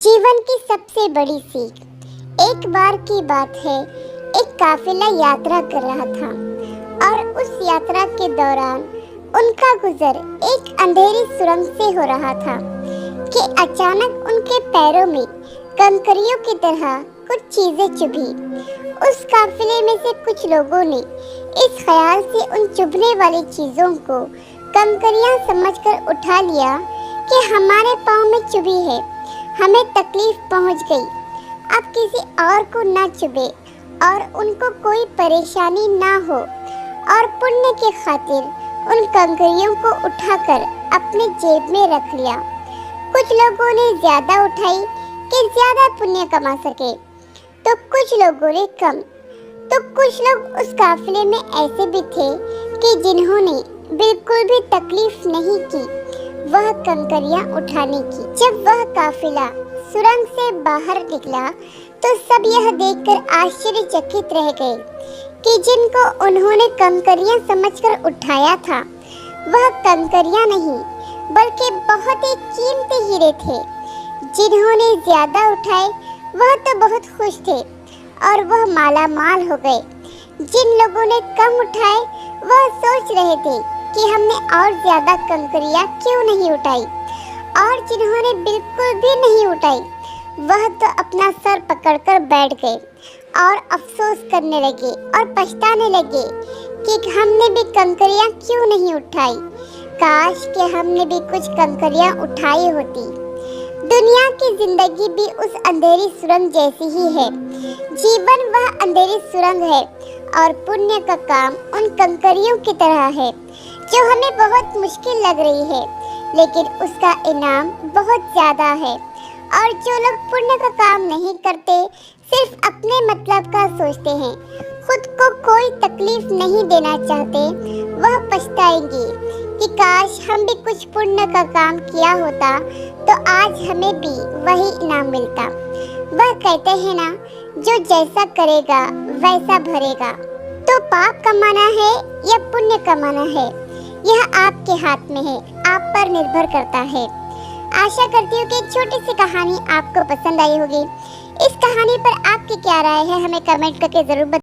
जीवन की सबसे बड़ी सीख। एक बार की बात है, एक काफिला यात्रा कर रहा था और उस यात्रा के दौरान उनका गुजर एक अंधेरी सुरंग से हो रहा था कि अचानक उनके पैरों में कंकरियों की तरह कुछ चीजें चुभी। उस काफिले में से कुछ लोगों ने इस ख्याल से उन चुभने वाली चीजों को कंकरियां समझकर उठा लिया कि हमारे पाँव में चुभी है, हमें तकलीफ पहुंच गई। अब किसी और को ना चुभे और उनको कोई परेशानी ना हो, और पुण्य की खातिर उन कंकरियों को उठाकर अपने जेब में रख लिया। कुछ लोगों ने ज्यादा उठाई कि ज्यादा पुण्य कमा सके, तो कुछ लोगों ने कम। तो कुछ लोग उस काफिले में ऐसे भी थे कि जिन्होंने बिल्कुल भी तकलीफ नहीं की वह कंकरियां उठाने की। जब वह काफिला सुरंग से बाहर निकला तो सब यह देखकर आश्चर्यचकित रह गए कि जिनको उन्होंने कंकरियां समझकर उठाया था वह कंकरियां नहीं बल्कि बहुत ही कीमती हीरे थे। जिन्होंने ज्यादा उठाए वह तो बहुत खुश थे और वह माला माल हो गए। जिन लोगों ने कम उठाए वह सोच रहे थे कि हमने और ज्यादा कंकरियां क्यों नहीं उठाई, और जिन्होंने बिल्कुल भी नहीं उठाई वह तो अपना सर पकड़कर बैठ गए और अफसोस करने लगे और पछताने लगे कि हमने भी कंकरियां क्यों नहीं उठाई। काश कि हमने भी कुछ कंकरियां उठाई होती। दुनिया की जिंदगी भी उस अंधेरी सुरंग जैसी ही है। जीवन वह अंधेरी सुरंग है और पुण्य का काम उन कंकरियों की तरह है जो हमें बहुत मुश्किल लग रही है, लेकिन उसका इनाम बहुत ज्यादा है। और जो लोग पुण्य का काम नहीं करते, सिर्फ अपने मतलब का सोचते हैं, खुद को कोई तकलीफ नहीं देना चाहते, वह पछताएंगे कि काश हम भी कुछ पुण्य का काम किया होता तो आज हमें भी वही इनाम मिलता। वह कहते हैं ना, जो जैसा करेगा वैसा भरेगा। तो पाप कमाना है या पुण्य कमाना है, यह आपके हाथ में है, आप पर निर्भर करता है। आशा करती हूँ कि एक छोटी सी कहानी आपको पसंद आई होगी। इस कहानी पर आपकी क्या राय है, हमें कमेंट करके जरूर बताएं।